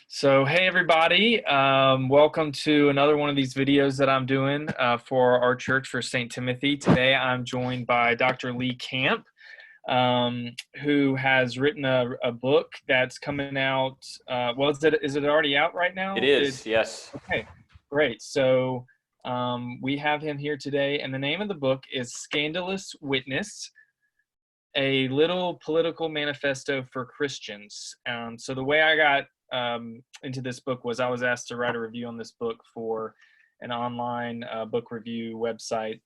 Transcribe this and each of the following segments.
So, hey everybody, welcome to another one of these videos that I'm doing for our church for St. Timothy. Today I'm joined by Dr. Lee Camp, who has written a book that's coming out. Well, is it already out right now? It is, yes. Okay, great. So we have him here today, and the name of the book is Scandalous Witness, a Little Political Manifesto for Christians. So the way I got into this book was I was asked to write a review on this book for an online book review website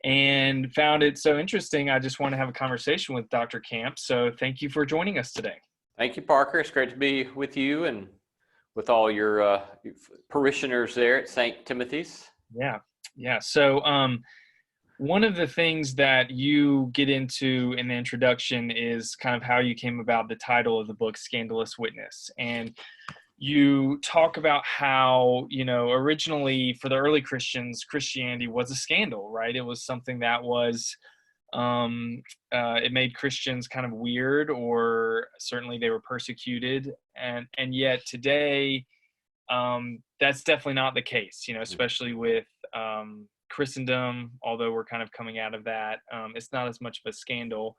and found it so interesting. I just want to have a conversation with Dr. Camp. So thank you for joining us today. Thank you, Parker. It's great to be with you and with all your parishioners there at St. Timothy's. Yeah. So one of the things that you get into in the introduction is kind of how you came about the title of the book, Scandalous Witness. And you talk about how, originally for the early Christians, Christianity was a scandal, right? It was something that was, it made Christians kind of weird, or certainly they were persecuted. And yet today, that's definitely not the case, especially with, Christendom, although we're kind of coming out of that, it's not as much of a scandal.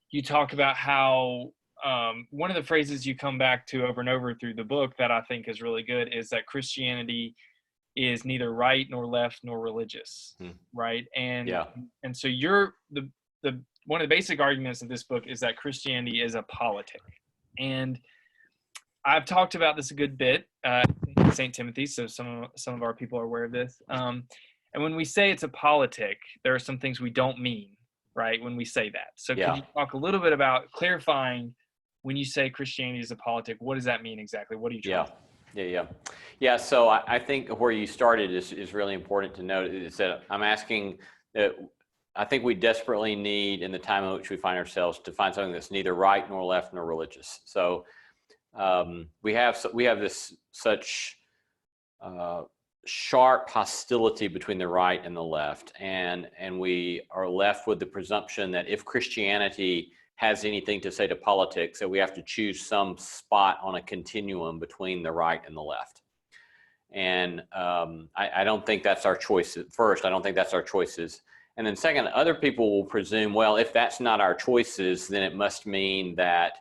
You talk about how one of the phrases you come back to over and over through the book that I think is really good is that Christianity is neither right nor left nor religious, right? And so you're the one of the basic arguments of this book is that Christianity is a politic, and I've talked about this a good bit in St. Timothy, so some of our people are aware of this. And when we say it's a politic, there are some things we don't mean, right, when we say that. So could you talk a little bit about clarifying when you say Christianity is a politic, what does that mean exactly? What are you trying to say? Yeah, so I think where you started is really important to note. Is that I'm asking that I think we desperately need, in the time in which we find ourselves, to find something that's neither right nor left nor religious. So we have this such sharp hostility between the right and the left, and we are left with the presumption that if Christianity has anything to say to politics, that we have to choose some spot on a continuum between the right and the left. And I don't think that's our choice. First, I don't think that's our choices. And then second, other people will presume, well, if that's not our choices, then it must mean that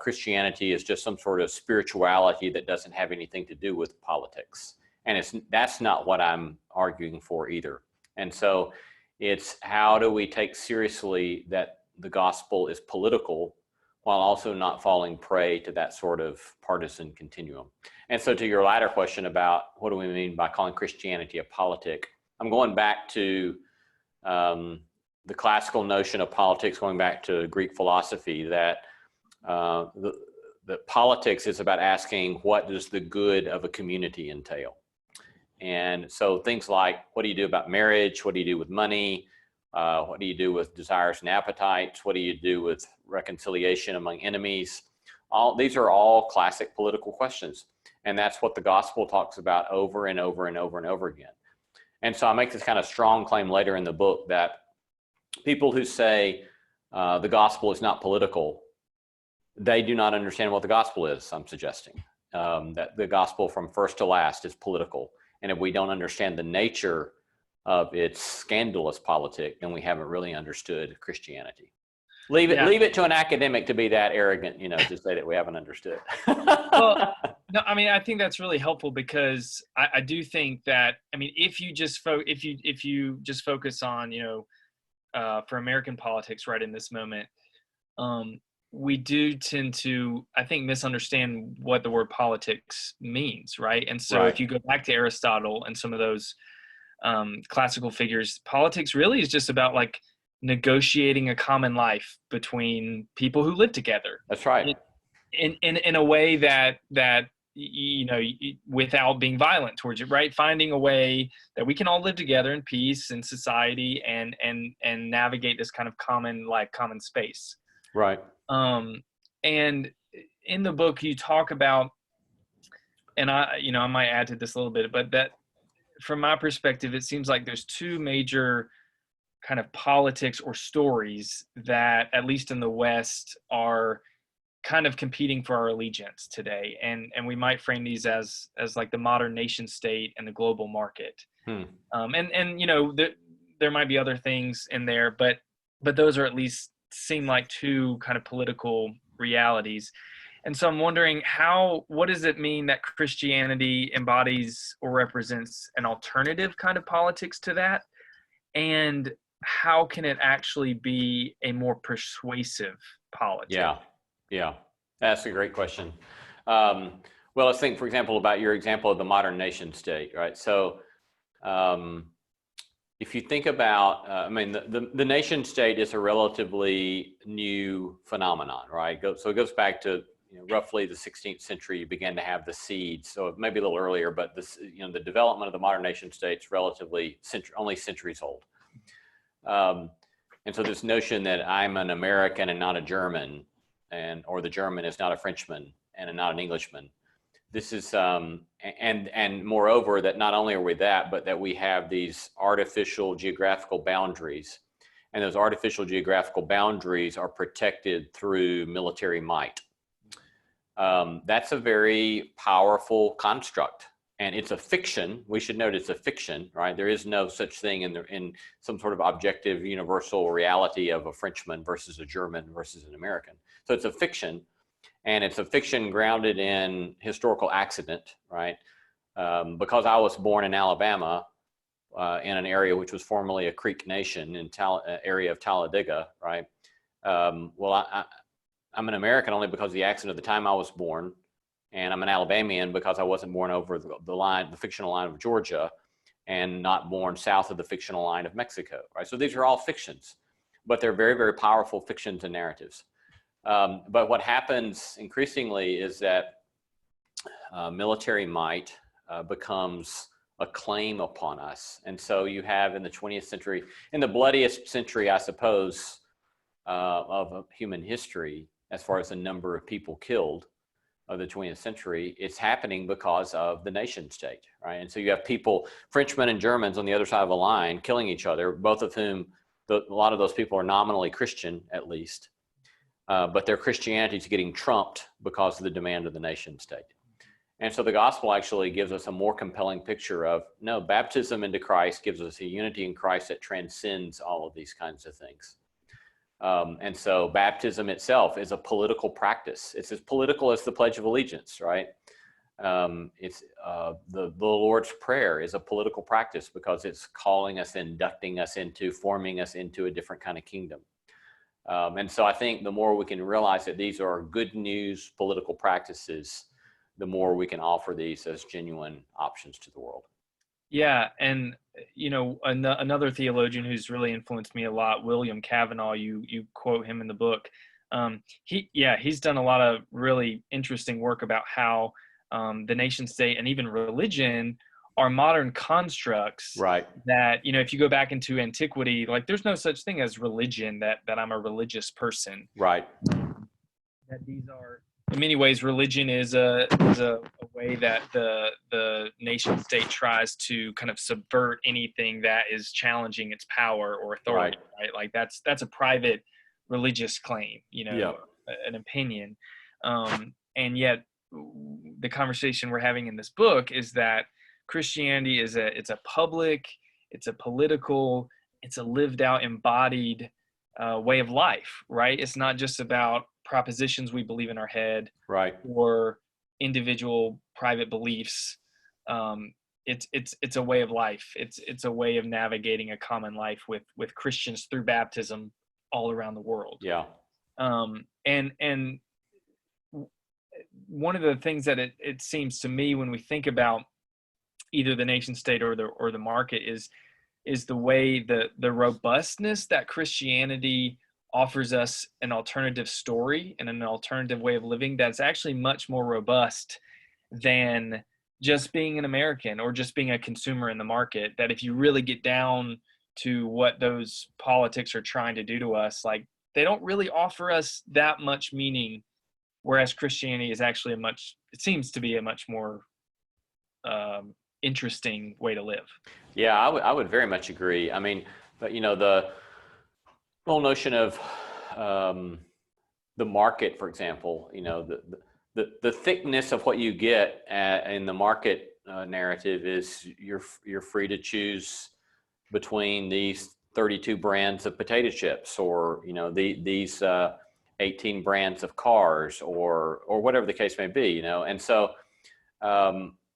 Christianity is just some sort of spirituality that doesn't have anything to do with politics. And that's not what I'm arguing for either. And so it's how do we take seriously that the gospel is political while also not falling prey to that sort of partisan continuum. And so to your latter question about what do we mean by calling Christianity a politic, I'm going back to the classical notion of politics, going back to Greek philosophy, that the politics is about asking, what does the good of a community entail? And so things like, what do you do about marriage? What do you do with money? What do you do with desires and appetites? What do you do with reconciliation among enemies? These are all classic political questions. And that's what the gospel talks about over and over and over and over again. And so I make this kind of strong claim later in the book that people who say the gospel is not political, they do not understand what the gospel is, I'm suggesting. That the gospel from first to last is political. And if we don't understand the nature of its scandalous politic, then we haven't really understood Christianity. Leave it to an academic to be that arrogant, to say that we haven't understood. Well, no, I mean, I think that's really helpful because I do think that, if you just focus on, for American politics right in this moment, we do tend to, I think, misunderstand what the word politics means, right? And so if you go back to Aristotle and some of those classical figures, politics really is just about like negotiating a common life between people who live together. That's right. In a way that without being violent towards it, right? Finding a way that we can all live together in peace and society and navigate this kind of common life, common space. Right. And in the book you talk about, and I might add to this a little bit, but that from my perspective, it seems like there's two major kind of politics or stories that, at least in the West, are kind of competing for our allegiance today, and we might frame these as like the modern nation state and the global market. And you know, there might be other things in there, but those are at least seem like two kind of political realities. And so I'm wondering, what does it mean that Christianity embodies or represents an alternative kind of politics to that? And how can it actually be a more persuasive politic? Yeah, that's a great question. Well, let's think, for example, about your example of the modern nation state, right? So if you think about, I mean, the nation state is a relatively new phenomenon, right? So it goes back to, you know, roughly the 16th century, you began to have the seeds. So maybe a little earlier, but this, you know, the development of the modern nation state's relatively only centuries old. And so this notion that I'm an American and not a German, or the German is not a Frenchman and not an Englishman. This is, and moreover, that not only are we that, but that we have these artificial geographical boundaries, and those artificial geographical boundaries are protected through military might. That's a very powerful construct, and it's a fiction. We should note it's a fiction, right? There is no such thing in some sort of objective universal reality of a Frenchman versus a German versus an American. So it's a fiction, and it's a fiction grounded in historical accident, right? Because I was born in Alabama, in an area which was formerly a Creek nation in area of Talladega, right? Well, I'm an American only because of the accident of the time I was born, and I'm an Alabamian because I wasn't born over the fictional line of Georgia, and not born south of the fictional line of Mexico, right? So these are all fictions, but they're very, very powerful fictions and narratives. But what happens increasingly is that military might becomes a claim upon us. And so you have in the 20th century, in the bloodiest century, I suppose, of human history, as far as the number of people killed of the 20th century, it's happening because of the nation state, right? And so you have people, Frenchmen and Germans on the other side of the line, killing each other, both of whom, a lot of those people are nominally Christian, at least. But their Christianity is getting trumped because of the demand of the nation state. And so the gospel actually gives us a more compelling picture of, no, baptism into Christ gives us a unity in Christ that transcends all of these kinds of things. And so baptism itself is a political practice. It's as political as the Pledge of Allegiance, right? It's the Lord's Prayer is a political practice because it's calling us, inducting us into, forming us into a different kind of kingdom. And so I think the more we can realize that these are good news political practices, the more we can offer these as genuine options to the world. Yeah, and you know, another theologian who's really influenced me a lot, William Cavanaugh, you quote him in the book. He's done a lot of really interesting work about how the nation state and even religion are modern constructs, right? That, you know, if you go back into antiquity, like there's no such thing as religion, that I'm a religious person, right? That these are, in many ways, religion is a way that the nation state tries to kind of subvert anything that is challenging its power or authority, right? Like that's a private religious claim, you know, an opinion, and yet the conversation we're having in this book is that Christianity it's a public, it's a political, it's a lived out, embodied way of life, right? It's not just about propositions we believe in our head, right, or individual private beliefs. It's a way of life. It's a way of navigating a common life with Christians through baptism all around the world. Yeah. And one of the things that it seems to me when we think about either the nation state or the market is the way the robustness that Christianity offers us an alternative story and an alternative way of living that's actually much more robust than just being an American or just being a consumer in the market. That if you really get down to what those politics are trying to do to us, like they don't really offer us that much meaning, whereas Christianity is actually it seems to be a much more interesting way to live. Yeah, I would very much agree. I mean, but you know, the whole notion of the market, for example, the thickness of what you get in the market narrative is you're free to choose between these 32 brands of potato chips, or these 18 brands of cars, or whatever the case may be, and so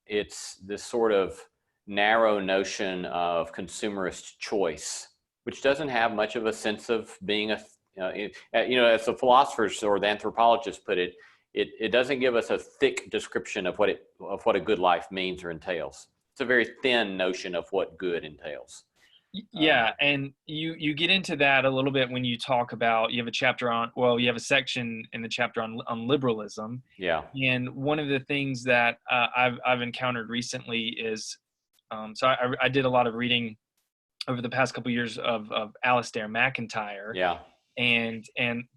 it's this sort of narrow notion of consumerist choice, which doesn't have much of a sense of being as the philosophers or the anthropologists put it, it doesn't give us a thick description of what a good life means or entails. It's a very thin notion of what good entails. Yeah, and you get into that a little bit when you talk about, you have a section in the chapter on liberalism. Yeah. And one of the things that I've encountered recently is, so I did a lot of reading over the past couple of years of Alasdair MacIntyre. Yeah. And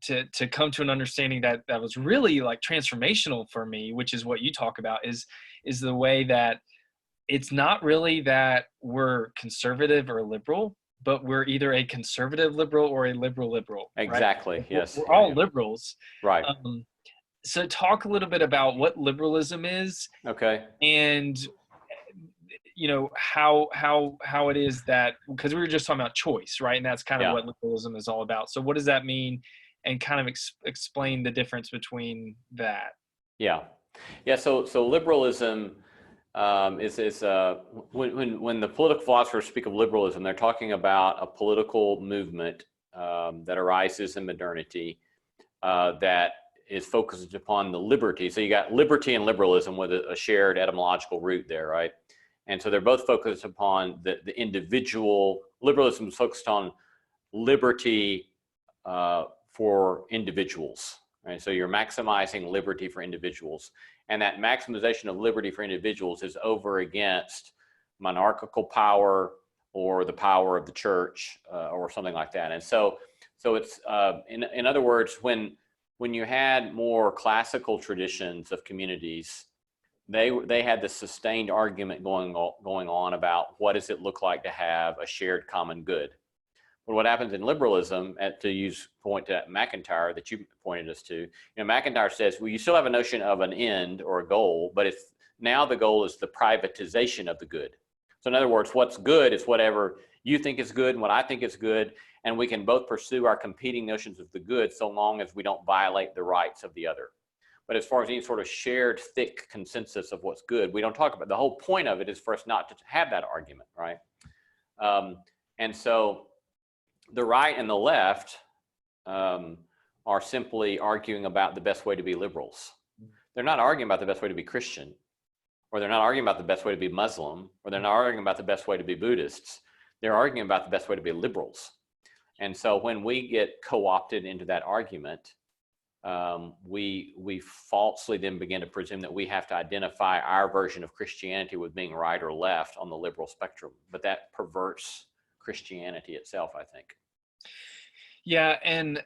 to come to an understanding that was really like transformational for me, which is what you talk about, is the way that it's not really that we're conservative or liberal, but we're either a conservative liberal or a liberal liberal. Exactly. Right? Yes. We're all liberals. Right. So talk a little bit about what liberalism is. Okay. And how it is that, because we were just talking about choice, right? And that's kind of what liberalism is all about. So what does that mean? And kind of explain the difference between that. Yeah. So liberalism is when the political philosophers speak of liberalism, they're talking about a political movement that arises in modernity that is focused upon the liberty. So you got liberty and liberalism with a shared etymological root there, right? And so they're both focused upon the individual. Liberalism is focused on liberty for individuals, right? So you're maximizing liberty for individuals. And that maximization of liberty for individuals is over against monarchical power or the power of the church or something like that. And so it's, in other words, when you had more classical traditions of communities, they had this sustained argument going on about what does it look like to have a shared common good. But what happens in liberalism, to point to MacIntyre that you pointed us to, MacIntyre says, well, you still have a notion of an end or a goal, but now the goal is the privatization of the good. So in other words, what's good is whatever you think is good and what I think is good, and we can both pursue our competing notions of the good so long as we don't violate the rights of the other. But as far as any sort of shared thick consensus of what's good, we don't talk about. The whole point of it is for us not to have that argument, right? And so the right and the left are simply arguing about the best way to be liberals. They're not arguing about the best way to be Christian, or they're not arguing about the best way to be Muslim, or they're not arguing about the best way to be Buddhists. They're arguing about the best way to be liberals. And so when we get co-opted into that argument, we falsely then begin to presume that we have to identify our version of Christianity with being right or left on the liberal spectrum. But that perverts Christianity itself, I think. Yeah, and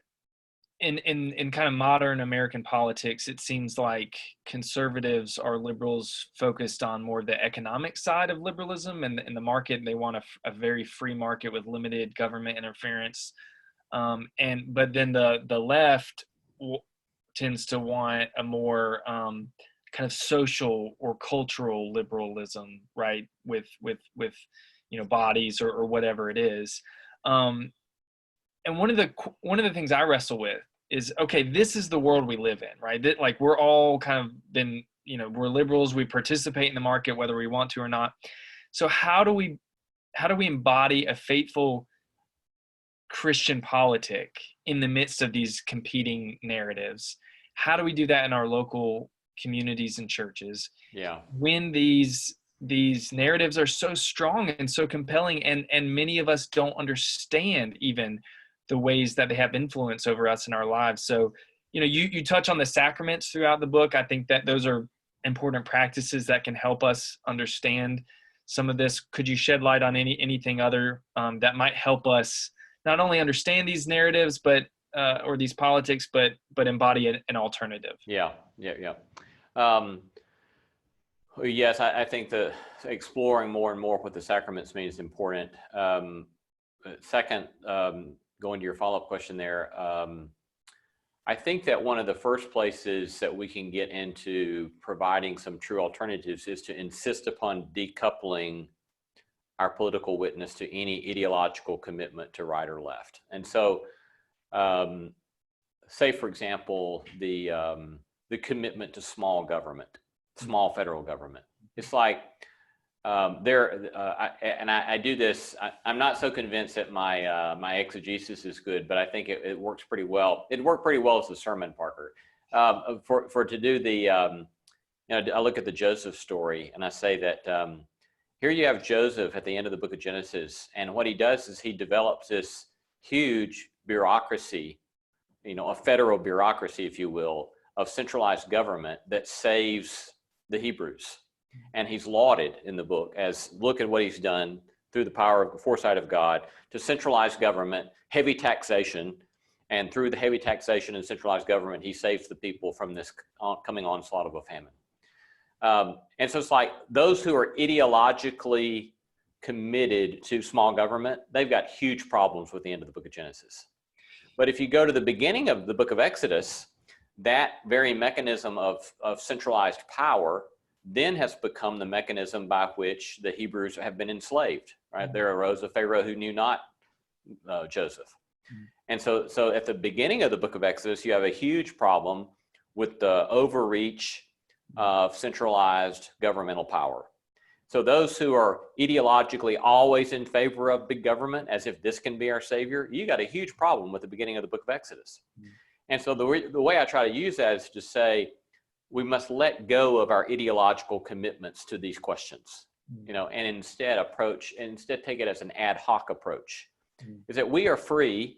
in kind of modern American politics, it seems like conservatives are liberals focused on more the economic side of liberalism and the market. They want a very free market with limited government interference. But then the left tends to want a more kind of social or cultural liberalism, right? With bodies or whatever it is. And one of the things I wrestle with is, okay, this is the world we live in, right? That, like, we're all kind of been, we're liberals. We participate in the market whether we want to or not. So how do we embody a faithful Christian politic in the midst of these competing narratives? How do we do that in our local communities and churches? Yeah. When these narratives are so strong and so compelling, and many of us don't understand even the ways that they have influence over us in our lives. So, you touch on the sacraments throughout the book. I think that those are important practices that can help us understand some of this. Could you shed light on anything other that might help us not only understand these narratives, but or these politics, but embody an alternative? Yeah. Yes, I think that exploring more and more what the sacraments mean is important. Second, going to your follow-up question there, I think that one of the first places that we can get into providing some true alternatives is to insist upon decoupling our political witness to any ideological commitment to right or left. And so, say for example, the commitment to small government, small federal government. It's like I do this. I'm not so convinced that my exegesis is good, but I think it works pretty well. It worked pretty well as a sermon, Parker. To do the, I look at the Joseph story and I say that here you have Joseph at the end of the book of Genesis, and what he does is he develops this huge bureaucracy, a federal bureaucracy, if you will, of centralized government that saves the Hebrews. And he's lauded in the book as, look at what he's done through the power of the foresight of God to centralize government, heavy taxation, and through the heavy taxation and centralized government, he saves the people from this coming onslaught of a famine. And so it's like those who are ideologically committed to small government, they've got huge problems with the end of the book of Genesis. But if you go to the beginning of the book of Exodus, that very mechanism of centralized power then has become the mechanism by which the Hebrews have been enslaved, right? There arose a Pharaoh who knew not Joseph. And so at the beginning of the book of Exodus, you have a huge problem with the overreach of centralized governmental power. So those who are ideologically always in favor of big government, as if this can be our savior, you got a huge problem with the beginning of the book of Exodus. And so the way I try to use that is to say, we must let go of our ideological commitments to these questions, and instead take it as an ad hoc approach. Is that we are free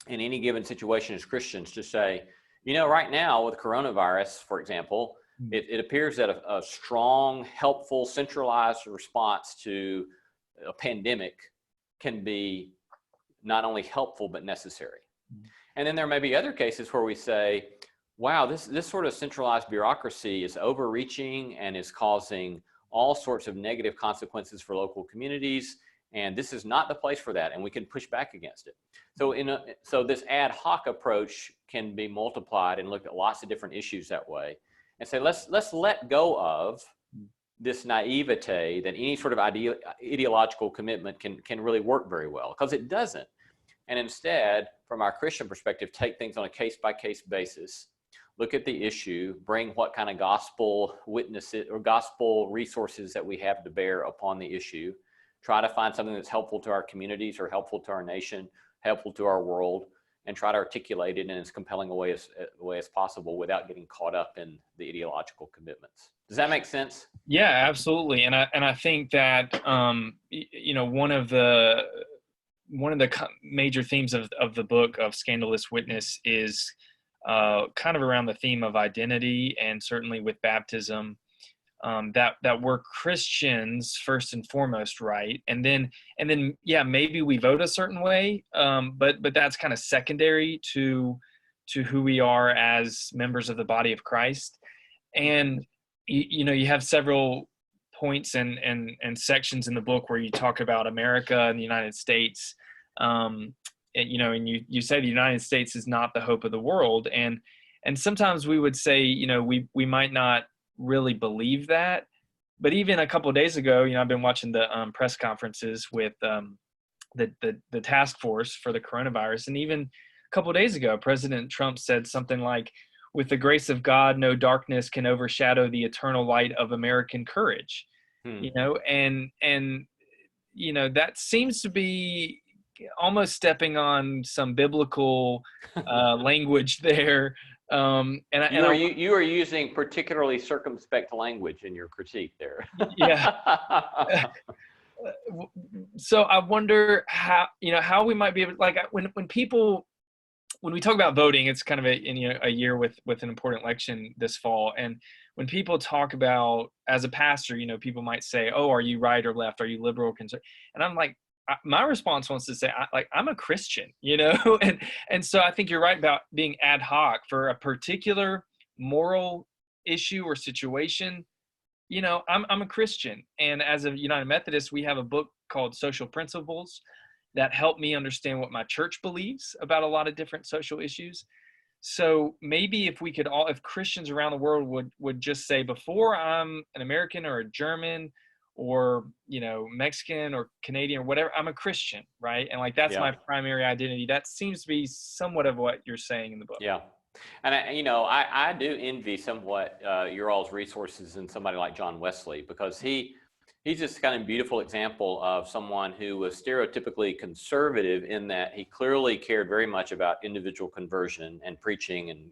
in any given situation as Christians to say, right now with coronavirus, for example, it appears that a strong, helpful, centralized response to a pandemic can be not only helpful, but necessary. And then there may be other cases where we say, wow, this sort of centralized bureaucracy is overreaching and is causing all sorts of negative consequences for local communities, and this is not the place for that, and we can push back against it. So this ad hoc approach can be multiplied and look at lots of different issues that way, and say let's let go of this naivete that any sort of ideological commitment can really work very well, because it doesn't. And instead, from our Christian perspective, take things on a case-by-case basis, look at the issue, bring what kind of gospel witnesses or gospel resources that we have to bear upon the issue, try to find something that's helpful to our communities or helpful to our nation, helpful to our world, and try to articulate it in as compelling a way as possible without getting caught up in the ideological commitments. Does that make sense? Yeah, absolutely. And I think that one of the major themes of the book of Scandalous Witness is kind of around the theme of identity, and certainly with baptism, that we're Christians first and foremost, right? And then yeah, maybe we vote a certain way, but that's kind of secondary to who we are as members of the body of Christ. And you have several points and sections in the book where you talk about America and the United States, and you say the United States is not the hope of the world, and sometimes we would say we might not really believe that, but even a couple of days ago, I've been watching the press conferences with the task force for the coronavirus, and even a couple of days ago, President Trump said something like, "With the grace of God, no darkness can overshadow the eternal light of American courage." And that seems to be almost stepping on some biblical language there. You are using particularly circumspect language in your critique there. Yeah. So I wonder how we might be able, like, when we talk about voting, it's kind of a year with an important election this fall. And when people talk about, as a pastor, people might say, "Oh, are you right or left? Are you liberal or conservative?" And I'm like, my response wants to say, I'm a Christian, and so I think you're right about being ad hoc for a particular moral issue or situation. I'm a Christian, and as a United Methodist, we have a book called Social Principles that help me understand what my church believes about a lot of different social issues. So maybe if we could all, if Christians around the world would just say, before I'm an American or a German or, you know, Mexican or Canadian or whatever, I'm a Christian, right? And like, that's Yeah. my primary identity. That seems to be somewhat of what you're saying in the book. Yeah. And I do envy somewhat your all's resources in somebody like John Wesley, because he's just kind of beautiful example of someone who was stereotypically conservative in that he clearly cared very much about individual conversion and preaching and,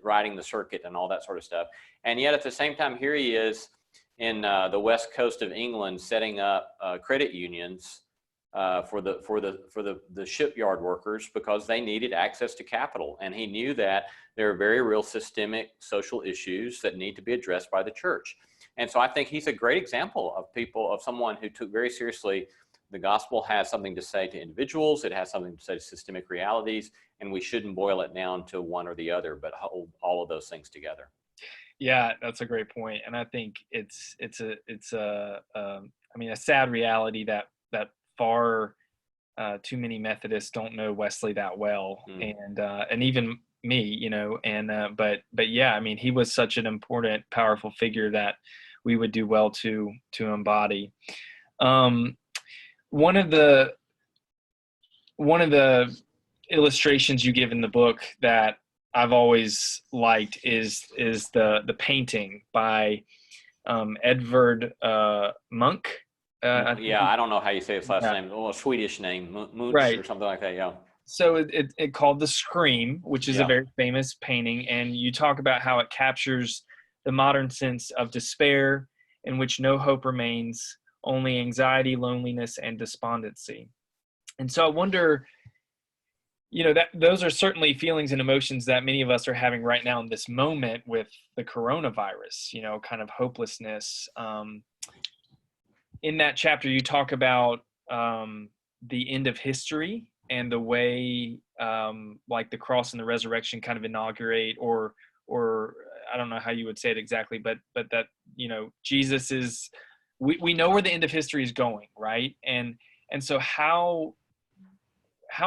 riding the circuit and all that sort of stuff. And yet at the same time, here he is in the west coast of England setting up credit unions for the shipyard workers, because they needed access to capital. And he knew that there are very real systemic social issues that need to be addressed by the church. And so I think he's a great example of someone who took very seriously the gospel has something to say to individuals, it has something to say to systemic realities, and we shouldn't boil it down to one or the other, but hold all of those things together. Yeah, that's a great point. And I think it's a sad reality that far too many Methodists don't know Wesley that well. And even me, but yeah, I mean, he was such an important, powerful figure that we would do well to embody. One of the illustrations you give in the book that I've always liked is the painting by Edvard Munch. I don't know how you say his last name. A Swedish name, Munch, right, or something like that. Yeah. So it called The Scream, which is a very famous painting, and you talk about how it captures the modern sense of despair, in which no hope remains, only anxiety, loneliness, and despondency. And so I wonder, that those are certainly feelings and emotions that many of us are having right now in this moment with the coronavirus, kind of hopelessness. In that chapter, you talk about the end of history and the way like the cross and the resurrection kind of inaugurate, or I don't know how you would say it exactly, but that, Jesus is, we know where the end of history is going, right? And so how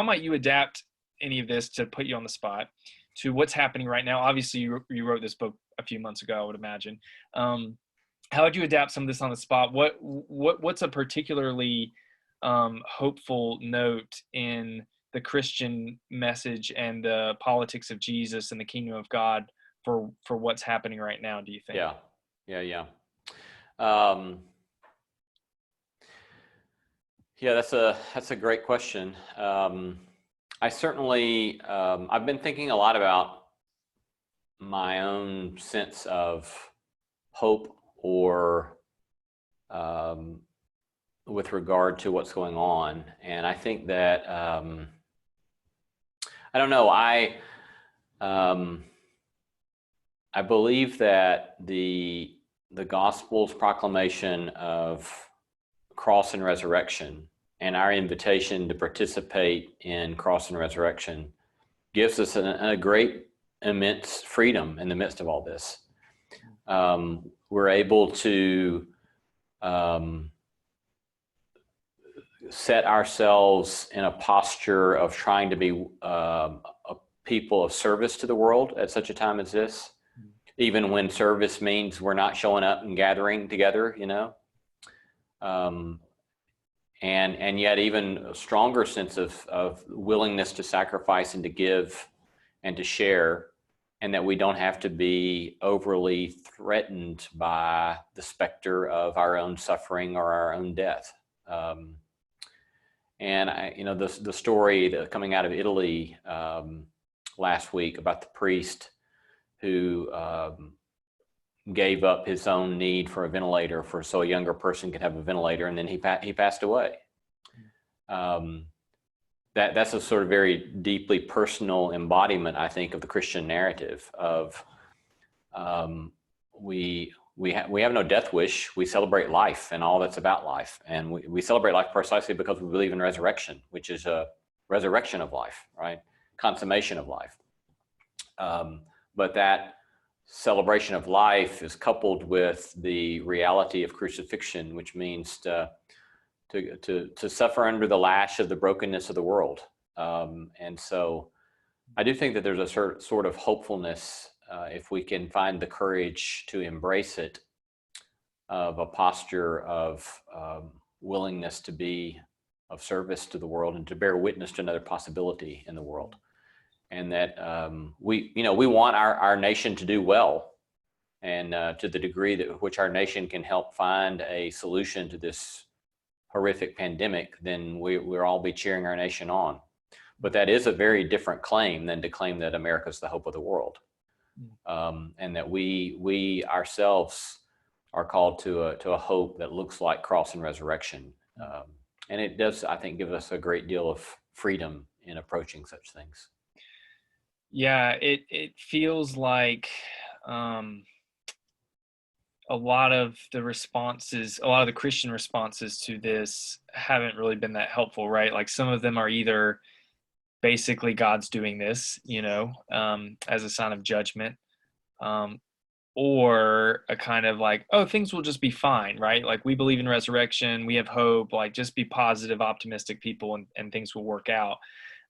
might you adapt any of this, to put you on the spot, to what's happening right now? Obviously you wrote this book a few months ago, I would imagine. How would you adapt some of this on the spot? What's a particularly hopeful note in the Christian message and the politics of Jesus and the kingdom of God for what's happening right now, do you think? Yeah. That's a great question. I certainly, I've been thinking a lot about my own sense of hope, or with regard to what's going on. And I think that, I don't know, I believe that the gospel's proclamation of cross and resurrection, and our invitation to participate in cross and resurrection, gives us a great, immense freedom in the midst of all this. We're able to set ourselves in a posture of trying to be a people of service to the world at such a time as this, even when service means we're not showing up and gathering together, and yet even a stronger sense of willingness to sacrifice and to give and to share, and that we don't have to be overly threatened by the specter of our own suffering or our own death. And the story coming out of Italy last week about the priest who gave up his own need for a ventilator so a younger person could have a ventilator, and then he passed away. That's a sort of very deeply personal embodiment, I think, of the Christian narrative of we have no death wish. We celebrate life and all that's about life, and we celebrate life precisely because we believe in resurrection, which is a resurrection of life, right? Consummation of life. But that celebration of life is coupled with the reality of crucifixion, which means to suffer under the lash of the brokenness of the world. And so I do think that there's a sort of hopefulness, if we can find the courage to embrace it, of a posture of willingness to be of service to the world and to bear witness to another possibility in the world. And that we want our nation to do well. And to the degree that which our nation can help find a solution to this horrific pandemic, then we'll all be cheering our nation on. But that is a very different claim than to claim that America's the hope of the world. And that we ourselves are called to a hope that looks like cross and resurrection. And it does, I think, give us a great deal of freedom in approaching such things. Yeah, it feels like a lot of the Christian responses to this haven't really been that helpful, right? Like some of them are either basically God's doing this, as a sign of judgment, or a kind of like, oh, things will just be fine, right? Like we believe in resurrection, we have hope, like just be positive, optimistic people and things will work out.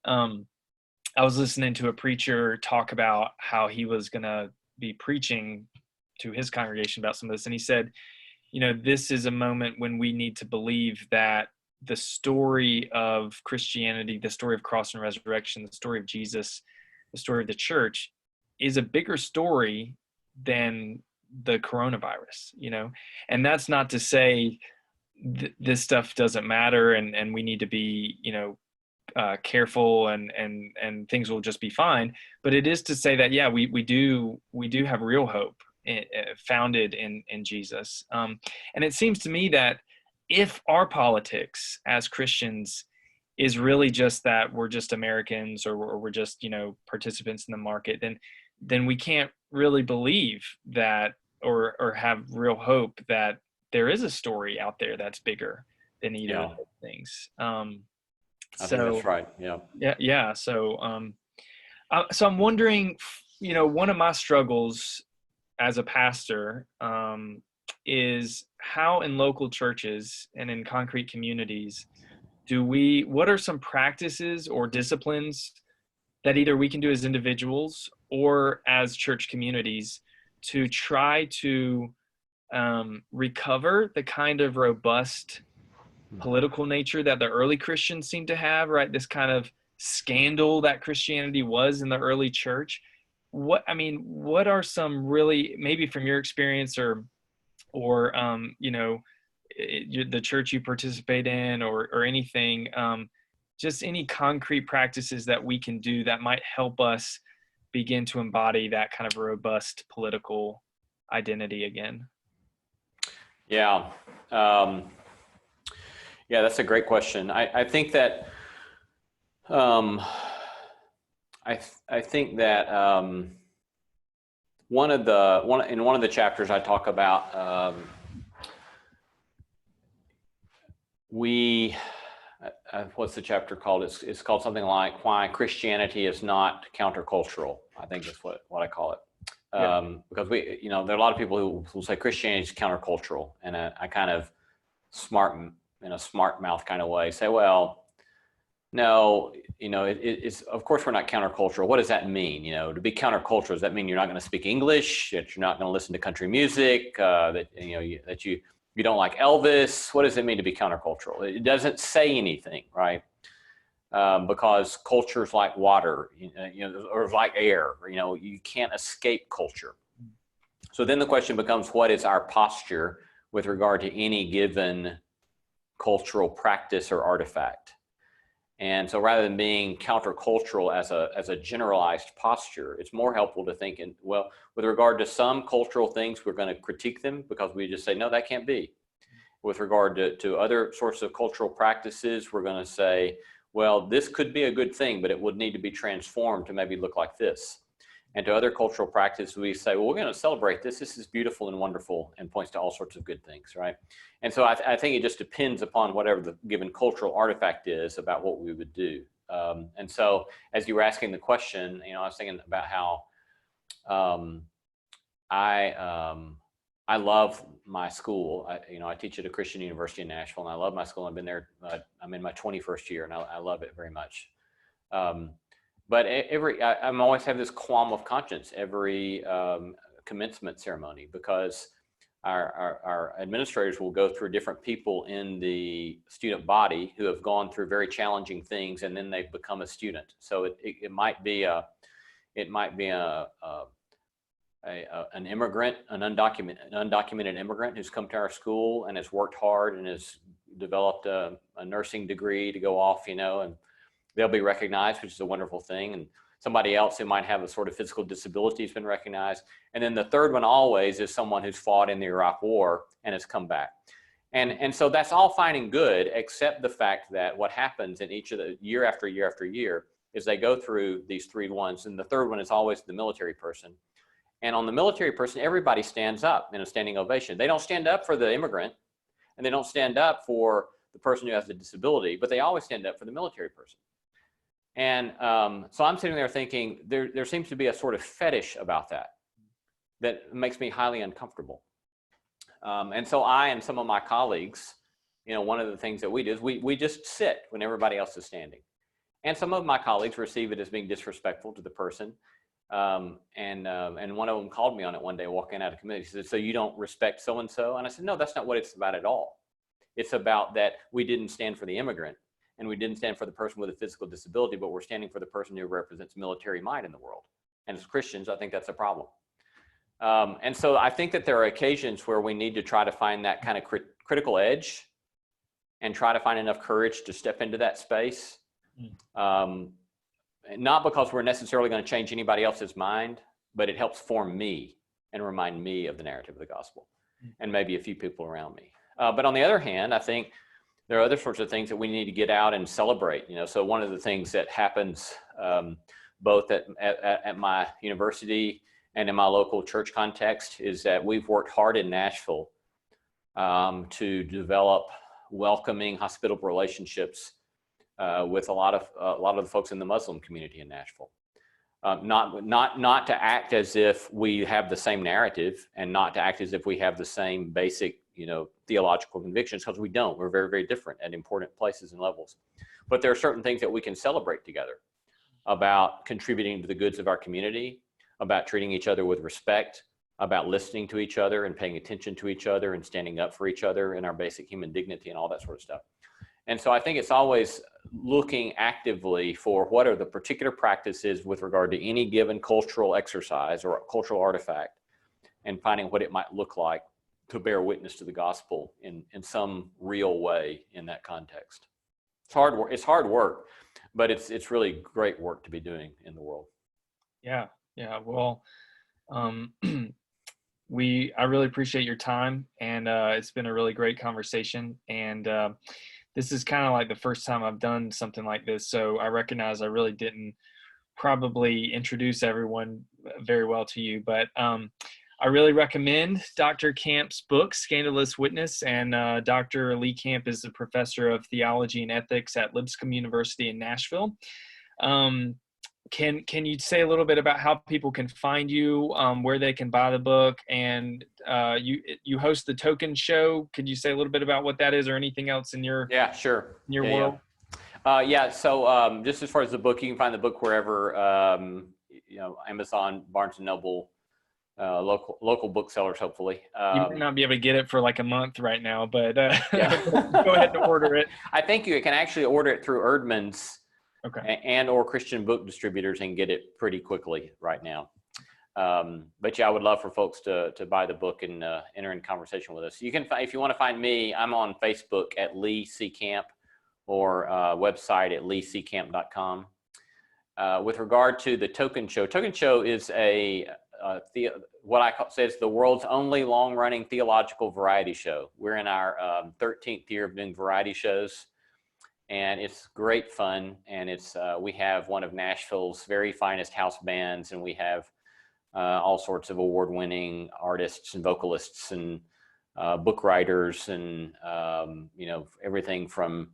I was listening to a preacher talk about how he was going to be preaching to his congregation about some of this. And he said, this is a moment when we need to believe that the story of Christianity, the story of cross and resurrection, the story of Jesus, the story of the church is a bigger story than the coronavirus, and that's not to say this stuff doesn't matter and we need to be, careful and things will just be fine. But it is to say that, yeah, we do have real hope founded in Jesus. And it seems to me that if our politics as Christians is really just that we're just Americans or we're just, participants in the market, then we can't really believe that or have real hope that there is a story out there that's bigger than either of those things. I think that's right. Yeah. Yeah. So I'm wondering, one of my struggles as a pastor is how in local churches and in concrete communities what are some practices or disciplines that either we can do as individuals or as church communities to try to recover the kind of robust political nature that the early Christians seem to have, right? This kind of scandal that Christianity was in the early church. What are some really, maybe from your experience or the church you participate in or anything, just any concrete practices that we can do that might help us begin to embody that kind of robust political identity again? Yeah. That's a great question. I think that I think that one of the chapters I talk about what's the chapter called? It's called something like Why Christianity is Not Countercultural. I think that's what I call it. Because there are a lot of people who will say Christianity is countercultural, and I kind of in a smart mouth kind of way say, well, no, it's of course we're not countercultural. What does that mean? To be countercultural, does that mean you're not going to speak English, that you're not going to listen to country music, that you don't like Elvis? What does it mean to be countercultural? It doesn't say anything, right? Because culture's like water, or like air. You can't escape culture. So then the question becomes, what is our posture with regard to any given cultural practice or artifact? And so rather than being countercultural as a generalized posture, it's more helpful to think with regard to some cultural things, we're going to critique them because we just say, no, that can't be. With regard to other sorts of cultural practices, we're going to say, well, this could be a good thing, but it would need to be transformed to maybe look like this. And to other cultural practices, we say, well, we're going to celebrate this. This is beautiful and wonderful and points to all sorts of good things, right? And so I think it just depends upon whatever the given cultural artifact is about what we would do. And so as you were asking the question, I was thinking about how I love my school. I teach at a Christian university in Nashville, and I love my school. I've been there. I'm in my 21st year, and I love it very much. But I'm always have this qualm of conscience every commencement ceremony, because our administrators will go through different people in the student body who have gone through very challenging things, and then they've become a student. So it might be an immigrant, an undocumented immigrant who's come to our school and has worked hard and has developed a nursing degree to go off, and they'll be recognized, which is a wonderful thing. And somebody else who might have a sort of physical disability has been recognized. And then the third one always is someone who's fought in the Iraq War and has come back. And so that's all fine and good, except the fact that what happens in each of the year after year after year is they go through these three ones. And the third one is always the military person. And on the military person, everybody stands up in a standing ovation. They don't stand up for the immigrant, and they don't stand up for the person who has the disability, but they always stand up for the military person. And so I'm sitting there thinking, there seems to be a sort of fetish about that makes me highly uncomfortable. And so I and some of my colleagues, one of the things that we do is we just sit when everybody else is standing. And some of my colleagues receive it as being disrespectful to the person. And one of them called me on it one day walking out of committee. He said, "So you don't respect so-and-so?" And I said, "No, that's not what it's about at all. It's about that we didn't stand for the immigrant, and we didn't stand for the person with a physical disability, but we're standing for the person who represents military might in the world. And as Christians, I think that's a problem." And so I think that there are occasions where we need to try to find that kind of critical edge and try to find enough courage to step into that space. Not because we're necessarily going to change anybody else's mind, but it helps form me and remind me of the narrative of the gospel, and maybe a few people around me. But on the other hand, I think there are other sorts of things that we need to get out and celebrate. So one of the things that happens both at my university and in my local church context is that we've worked hard in Nashville to develop welcoming, hospitable relationships with a lot of the folks in the Muslim community in Nashville. Not to act as if we have the same narrative, and not to act as if we have the same basic, theological convictions, because we don't. We're very, very different at important places and levels. But there are certain things that we can celebrate together about contributing to the goods of our community, about treating each other with respect, about listening to each other and paying attention to each other and standing up for each other and our basic human dignity and all that sort of stuff. And so I think it's always looking actively for what are the particular practices with regard to any given cultural exercise or cultural artifact, and finding what it might look like to bear witness to the gospel in some real way in that context. It's hard work. It's hard work, but it's really great work to be doing in the world. Yeah. Well, I really appreciate your time, and it's been a really great conversation. And this is kind of like the first time I've done something like this, so I recognize I really didn't probably introduce everyone very well to you, but I really recommend Dr. Camp's book, Scandalous Witness, and Dr. Lee Camp is a professor of theology and ethics at Lipscomb University in Nashville. Can you say a little bit about how people can find you, where they can buy the book, and you host the Token Show? Could you say a little bit about what that is, or anything else in your world? Yeah. So just as far as the book, you can find the book wherever Amazon, Barnes and Noble, local booksellers, hopefully. You might not be able to get it for like a month right now, but go ahead and order it. I think you can actually order it through Erdman's. Okay. And or Christian book distributors, and get it pretty quickly right now. But yeah, I would love for folks to buy the book and enter in conversation with us. You can, if you want to find me, I'm on Facebook at Lee C. Camp, or website at leeccamp.com. With regard to the Token Show is what I say is the world's only long-running theological variety show. We're in our 13th year of doing variety shows. And it's great fun, and we have one of Nashville's very finest house bands, and we have all sorts of award-winning artists and vocalists and book writers, and everything from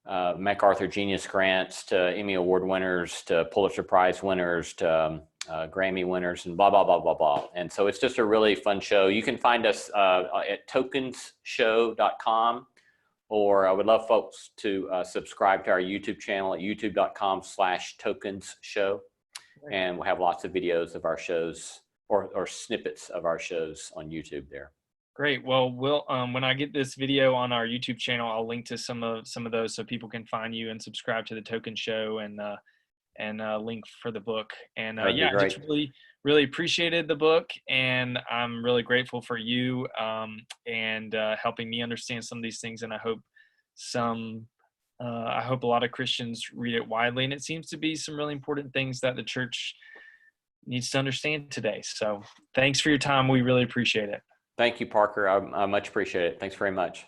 MacArthur Genius Grants to Emmy Award winners to Pulitzer Prize winners to Grammy winners, and blah, blah, blah, blah, blah. And so it's just a really fun show. You can find us at tokensshow.com. or I would love folks to subscribe to our YouTube channel at youtube.com/tokensshow. And we'll have lots of videos of our shows or snippets of our shows on YouTube there. Great. Well, when I get this video on our YouTube channel, I'll link to some of those so people can find you and subscribe to the Token Show and link for the book. And yeah, I just really appreciated the book, and I'm really grateful for you and helping me understand some of these things. And I hope a lot of Christians read it widely. And it seems to be some really important things that the church needs to understand today. So thanks for your time. We really appreciate it. Thank you, Parker. I much appreciate it. Thanks very much.